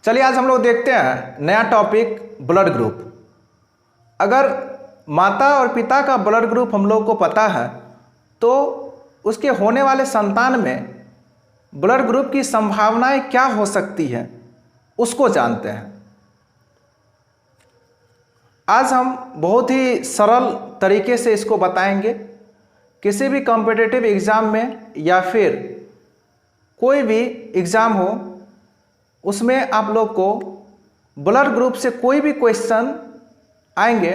चलिए आज हम लोग देखते हैं नया टॉपिक ब्लड ग्रुप। अगर माता और पिता का ब्लड ग्रुप हम लोग को पता है तो उसके होने वाले संतान में ब्लड ग्रुप की संभावनाएं क्या हो सकती हैं उसको जानते हैं। आज हम बहुत ही सरल तरीके से इसको बताएंगे। किसी भी कॉम्पिटिटिव एग्ज़ाम में या फिर कोई भी एग्ज़ाम हो उसमें आप लोग को ब्लड ग्रुप से कोई भी क्वेश्चन आएंगे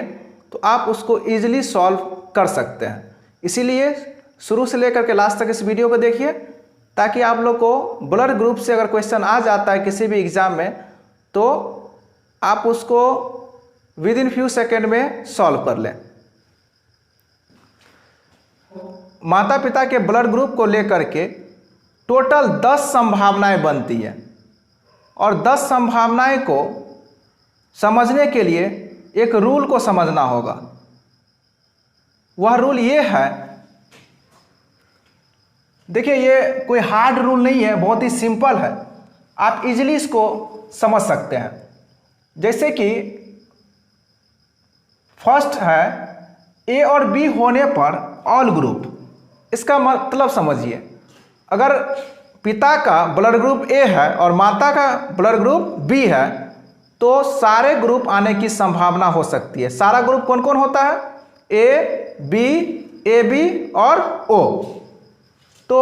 तो आप उसको ईजिली सॉल्व कर सकते हैं। इसीलिए शुरू से लेकर के लास्ट तक इस वीडियो को देखिए ताकि आप लोग को ब्लड ग्रुप से अगर क्वेश्चन आ जाता है किसी भी एग्ज़ाम में तो आप उसको विद इन फ्यू सेकेंड में सॉल्व कर लें। माता पिता के ब्लड ग्रुप को लेकर के टोटल 10 संभावनाएं बनती हैं और 10 संभावनाएं को समझने के लिए एक रूल को समझना होगा। वह रूल ये है, देखिए ये कोई हार्ड रूल नहीं है, बहुत ही सिंपल है, आप इजीली इसको समझ सकते हैं। जैसे कि फर्स्ट है ए और बी होने पर ऑल ग्रुप। इसका मतलब समझिए, अगर पिता का ब्लड ग्रुप ए है और माता का ब्लड ग्रुप बी है तो सारे ग्रुप आने की संभावना हो सकती है। सारा ग्रुप कौन कौन होता है? ए बी और ओ। तो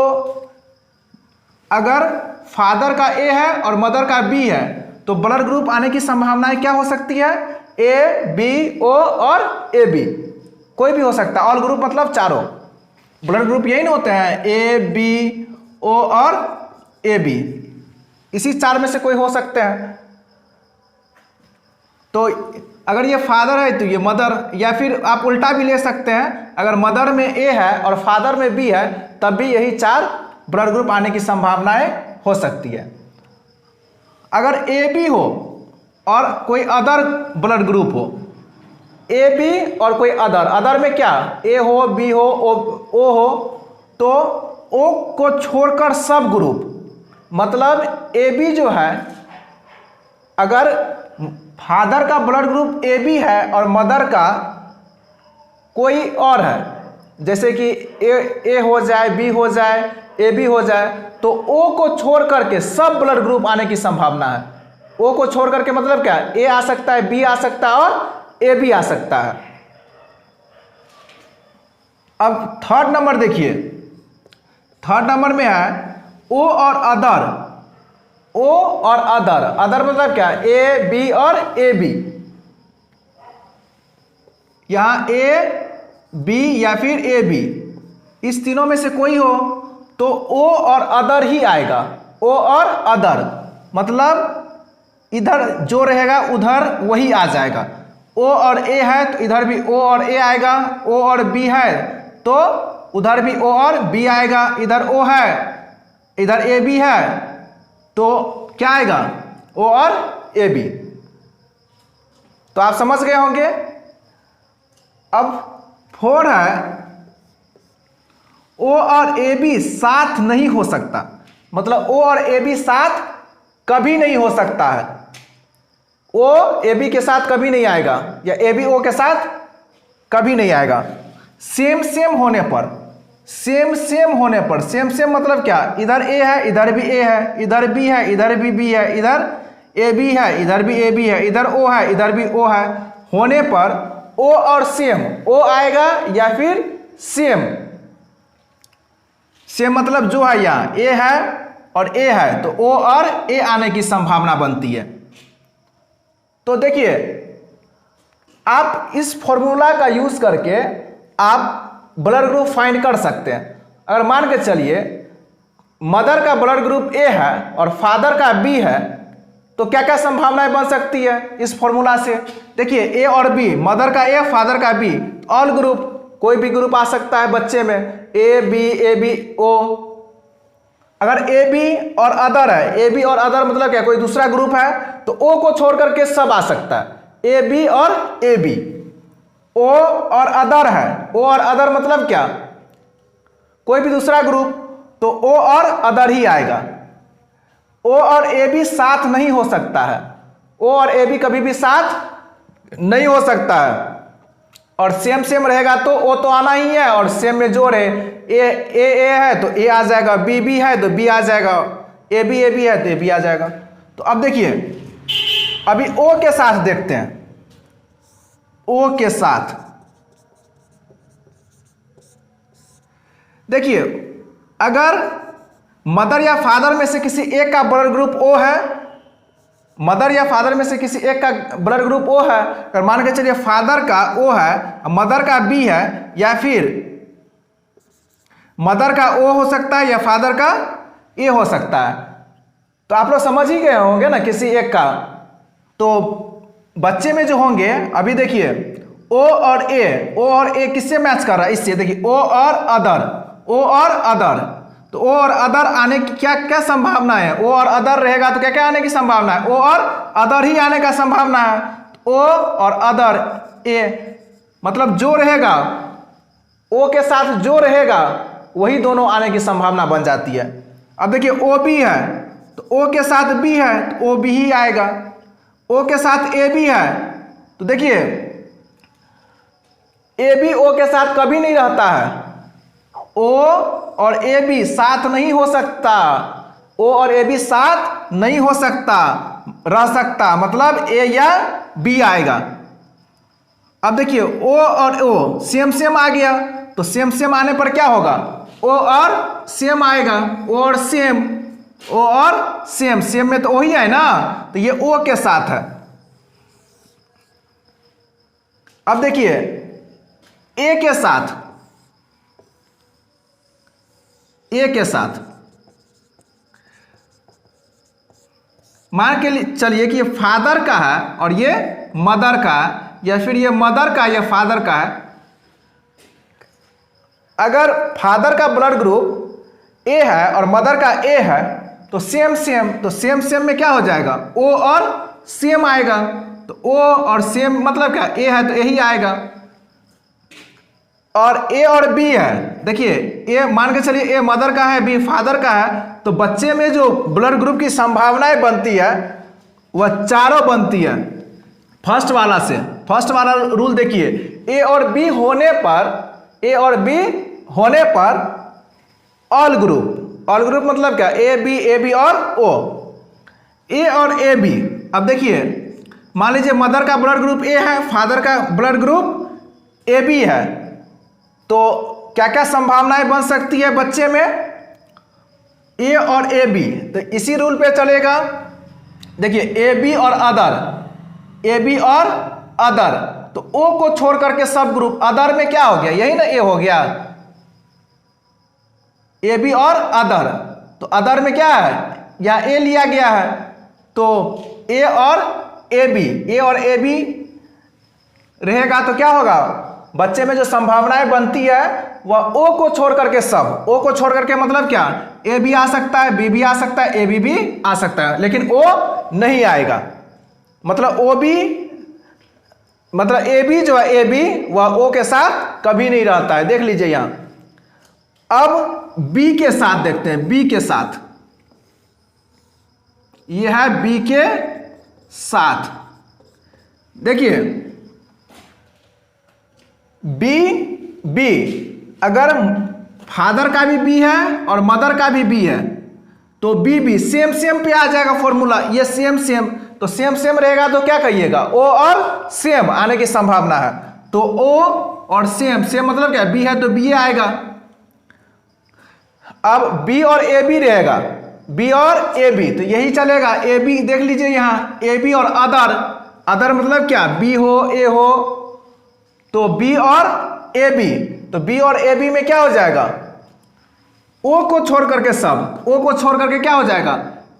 अगर फादर का ए है और मदर का बी है तो ब्लड ग्रुप आने की संभावनाएं क्या हो सकती है? ए बी ओ और ए बी। कोई भी हो सकता है। ऑल ग्रुप मतलब चारों ब्लड ग्रुप यही ना होते हैं, ए बी ओ और ए बी। इसी चार में से कोई हो सकते हैं। तो अगर ये फादर है तो ये मदर, या फिर आप उल्टा भी ले सकते हैं, अगर मदर में ए है और फादर में बी है तब भी यही चार ब्लड ग्रुप आने की संभावनाएं हो सकती है। अगर ए बी हो और कोई अदर ब्लड ग्रुप हो, ए बी और कोई अदर में क्या, ए हो बी हो ओ हो, तो ओ को छोड़कर सब ग्रुप, मतलब ए बी जो है, अगर फादर का ब्लड ग्रुप ए बी है और मदर का कोई और है, जैसे कि ए हो जाए, बी हो जाए, ए बी हो जाए, तो ओ को छोड़ करके सब ब्लड ग्रुप आने की संभावना है। ओ को छोड़ करके मतलब क्या, ए आ सकता है, बी आ सकता है और ए बी आ सकता है। अब थर्ड नंबर देखिए, थर्ड नंबर में है ओ और अदर। ओ और अदर मतलब क्या, ए बी और ए बी। यहां ए बी या फिर ए बी, इस तीनों में से कोई हो तो ओ और अदर ही आएगा। ओ और अदर मतलब इधर जो रहेगा उधर वही आ जाएगा। ओ और ए है तो इधर भी ओ और ए आएगा, ओ और बी है तो उधर भी ओ और बी आएगा, इधर ओ है इधर ए बी है तो क्या आएगा, ओ और ए बी। तो आप समझ गए होंगे। अब फोर है ओ और ए बी साथ नहीं हो सकता, मतलब ओ और ए बी साथ कभी नहीं हो सकता है। ओ ए बी के साथ कभी नहीं आएगा या ए बी ओ के साथ कभी नहीं आएगा। सेम होने पर, सेम होने पर, सेम मतलब क्या, इधर ए है इधर भी ए है, इधर बी है इधर भी बी है, इधर ए बी है इधर भी ए बी है, इधर ओ है इधर भी ओ है, होने पर ओ और सेम, ओ आएगा या फिर सेम मतलब जो है यहाँ ए है और ए है तो ओ और ए आने की संभावना बनती है। तो देखिए आप इस फॉर्मूला का यूज करके आप ब्लड ग्रुप फाइंड कर सकते हैं। अगर मान के चलिए मदर का ब्लड ग्रुप ए है और फादर का बी है तो क्या क्या संभावनाएं बन सकती है इस फॉर्मूला से। देखिए ए और बी, मदर का ए फादर का बी, ऑल ग्रुप, कोई भी ग्रुप आ सकता है बच्चे में, ए बी ओ। अगर ए बी और अदर है, ए बी और अदर मतलब क्या, कोई दूसरा ग्रुप है तो ओ को छोड़ करके सब आ सकता है, ए बी और ए बी। ओ और अदर है, ओ और अदर मतलब क्या, कोई भी दूसरा ग्रुप तो ओ और अदर ही आएगा। ओ और ए बी साथ नहीं हो सकता है, ओ और ए बी कभी भी साथ नहीं हो सकता है। और सेम सेम रहेगा तो ओ तो आना ही है, और सेम में जोड़ है, ए है तो ए आ जाएगा, बी बी है तो बी आ जाएगा, ए बी है तो ए बी आ जाएगा। तो अब देखिए, अभी ओ के साथ देखते हैं, ओ के साथ देखिए, अगर मदर या फादर में से किसी एक का ब्लड ग्रुप ओ है, मदर या फादर में से किसी एक का ब्लड ग्रुप ओ है, अगर मान के चलिए फादर का ओ है, मदर का बी है, या फिर मदर का ओ हो सकता है या फादर का ए हो सकता है, तो आप लोग समझ ही गए होंगे ना किसी एक का। तो बच्चे में जो होंगे, अभी देखिए ओ और ए किससे मैच कर रहा है, इससे। देखिए ओ और अदर, ओ और अदर, तो ओ और अदर आने की क्या क्या संभावना है, ओ और अदर रहेगा तो क्या क्या आने की संभावना है, ओ और अदर ही आने का संभावना है। ओ और अदर ए, मतलब जो रहेगा ओ के साथ जो रहेगा वही दोनों आने की संभावना बन जाती है। अब देखिए ओ बी है तो ओ के साथ बी है तो ओ बी ही आएगा, ओ के साथ ए बी है तो देखिए ए बी ओ के साथ कभी नहीं रहता है, ओ और ए बी साथ नहीं हो सकता, ओ और ए बी साथ नहीं हो सकता, रह सकता, मतलब ए या बी आएगा। अब देखिए ओ और ओ सेम सेम आ गया, तो सेम सेम आने पर क्या होगा, ओ और सेम आएगा, ओ और सेम, ओ और सेम, सेम में तो ओ ही है ना, तो ये ओ के साथ है। अब देखिए ए के साथ, ए के साथ मान के चलिए कि ये फादर का है और ये मदर का है, या फिर ये मदर का या फादर का है। अगर फादर का ब्लड ग्रुप ए है और मदर का ए है तो सेम सेम, तो सेम सेम में क्या हो जाएगा, ओ और सेम आएगा, तो ओ और सेम मतलब क्या, ए है तो ए ही आएगा। और ए और बी है, देखिए ए मान के चलिए ए मदर का है, बी फादर का है, तो बच्चे में जो ब्लड ग्रुप की संभावनाएं बनती है वह चारों बनती है फर्स्ट वाला से। फर्स्ट वाला रूल देखिए, ए और बी होने पर, ए और बी होने पर ऑल ग्रुप, ऑल ग्रुप मतलब क्या, ए बी और ओ, ए और ए बी। अब देखिए मान लीजिए मदर का ब्लड ग्रुप ए है, फादर का ब्लड ग्रुप ए बी है, तो क्या क्या संभावनाएं बन सकती है बच्चे में, ए और ए बी, तो इसी रूल पे चलेगा। देखिए ए बी और अदर, ए बी और अदर, तो ओ को छोड़ करके सब ग्रुप, अदर में क्या हो गया, यही ना ए हो गया, ए बी और अदर, तो अदर में क्या है, या ए लिया गया है, तो ए और ए बी, ए और ए बी रहेगा तो क्या होगा, बच्चे में जो संभावनाएं बनती है वह ओ को छोड़ करके सब, ओ को छोड़ करके मतलब क्या, ए भी आ सकता है, बी भी आ सकता है, ए बी भी आ सकता है, लेकिन ओ नहीं आएगा। मतलब ओ बी, मतलब ए बी जो है, ए बी वह ओ के साथ कभी नहीं रहता है। देख लीजिए यहां। अब बी के साथ देखते हैं, बी के साथ, यह है बी के साथ। देखिए बी अगर फादर का भी बी है और मदर का भी बी है तो बी सेम सेम पे आ जाएगा फॉर्मूला, ये सेम सेम, तो सेम सेम रहेगा तो क्या कहिएगा, ओ और सेम आने की संभावना है, तो ओ और सेम, सेम मतलब क्या, बी है तो बी आएगा। अब बी और ए बी रहेगा, बी और ए बी, तो यही चलेगा, ए बी देख लीजिए यहां, ए बी और अदर, अदर मतलब क्या, बी हो ए हो, तो बी और ए बी, तो बी और ए बी में क्या हो जाएगा, ओ को छोड़ करके सब, ओ को छोड़ करके क्या हो जाएगा,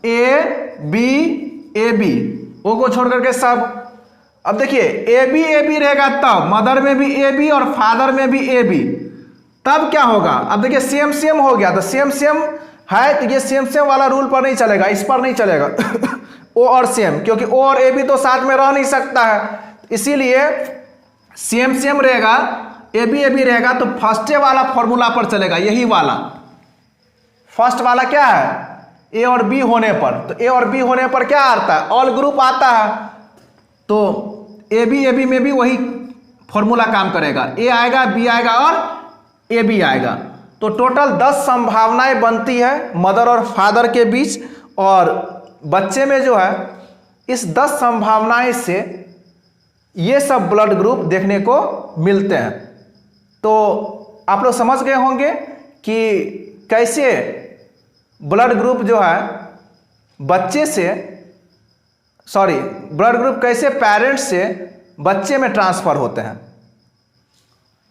ए बी, ओ को छोड़ करके सब। अब देखिए ए बी रहेगा तब, मदर में भी ए बी और फादर में भी ए बी, तब क्या होगा, अब देखिए सेम सेम हो गया, तो सेम सेम है तो ये सेम सेम वाला रूल पर नहीं चलेगा, इस पर नहीं चलेगा ओ और सेम, क्योंकि ओ और ए बी तो साथ में रह नहीं सकता है, इसीलिए सेम सेम रहेगा, ए बी रहेगा, तो फर्स्ट वाला फॉर्मूला पर चलेगा, यही वाला फर्स्ट वाला क्या है, ए और बी होने पर, तो ए और बी होने पर क्या आता है, ऑल ग्रुप आता है। तो ए बी में भी वही फॉर्मूला काम करेगा, ए आएगा, बी आएगा और ए बी आएगा। तो टोटल 10 संभावनाएं बनती है मदर और फादर के बीच, और बच्चे में जो है इस 10 संभावनाएं से ये सब ब्लड ग्रुप देखने को मिलते हैं। तो आप लोग समझ गए होंगे कि कैसे ब्लड ग्रुप जो है बच्चे से, सॉरी, ब्लड ग्रुप कैसे पेरेंट्स से बच्चे में ट्रांसफर होते हैं।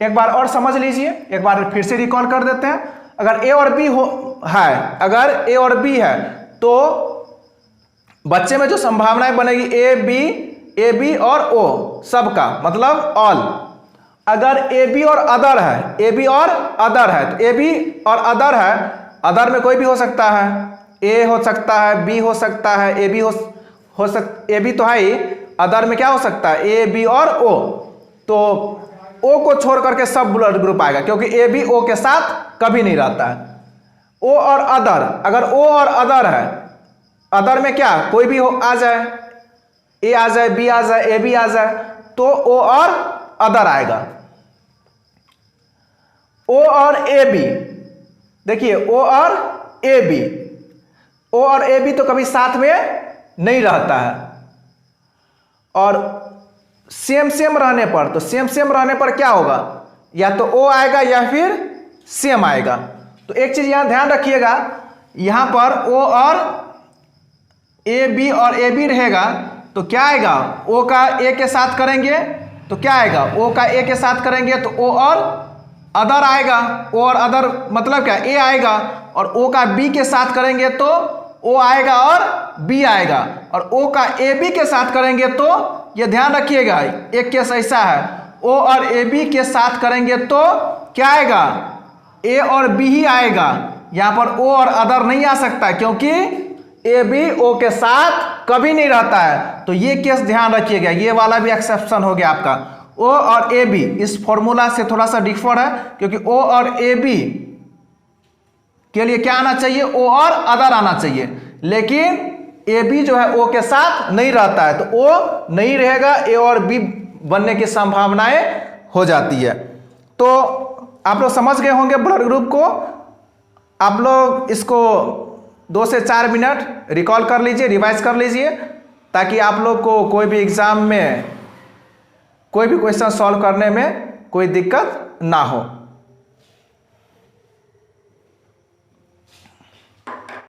एक बार और समझ लीजिए, एक बार फिर से रिकॉल कर देते हैं। अगर ए और बी है, अगर ए और बी है तो बच्चे में जो संभावनाएं बनेगी ए बी और ओ सबका, मतलब ऑल। अगर ए बी और अदर है, ए बी और अदर है, तो ए बी और अदर है, अदर में कोई भी हो सकता है, ए हो सकता है, बी हो सकता है, ए बी ए बी तो है ही, अदर में क्या हो सकता है, ए बी और ओ। तो ओ को छोड़ करके सब ब्लड ग्रुप आएगा, क्योंकि ए बी ओ के साथ कभी नहीं रहता है। ओ और अदर, अगर ओ और अदर है, अदर में क्या कोई भी आ जाए, ए आ जाए, बी आ जाए, ए बी आ जाए, तो ओ और अदर आएगा। ओ और ए बी, देखिए ओ और ए बी, ओ और ए बी तो कभी साथ में नहीं रहता है, और सेम रहने पर, तो सेम रहने पर क्या होगा, या तो ओ आएगा या फिर सेम आएगा। तो एक चीज यहां ध्यान रखिएगा, यहां पर ओ और ए बी रहेगा तो क्या आएगा, ओ का ए के साथ करेंगे तो क्या आएगा, ओ का ए के साथ करेंगे तो ओ और अदर आएगा, ओ और अदर मतलब क्या, ए आएगा, और ओ का बी के साथ करेंगे तो ओ आएगा और बी आएगा, और ओ का ए बी के साथ करेंगे तो, ये ध्यान रखिएगा, एक केस ऐसा है, ओ और ए बी के साथ करेंगे तो क्या आएगा, ए और बी ही आएगा। यहां पर ओ और अदर नहीं आ सकता, क्योंकि ए बी ओ के साथ कभी नहीं रहता है। तो ये केस ध्यान रखिएगा, ये वाला भी एक्सेप्शन हो गया आपका। ओ और ए बी इस फॉर्मूला से थोड़ा सा डिफर है, क्योंकि ओ और ए बी के लिए क्या आना चाहिए, ओ और अदर आना चाहिए, लेकिन ए बी जो है ओ के साथ नहीं रहता है, तो ओ नहीं रहेगा, ए और बी बनने की संभावनाएं हो जाती है। तो आप लोग समझ गए होंगे ब्लड ग्रुप को। आप लोग इसको 2 से 4 मिनट रिकॉल कर लीजिए, रिवाइज कर लीजिए, ताकि आप लोग को कोई भी एग्जाम में कोई भी क्वेश्चन सॉल्व करने में कोई दिक्कत ना हो।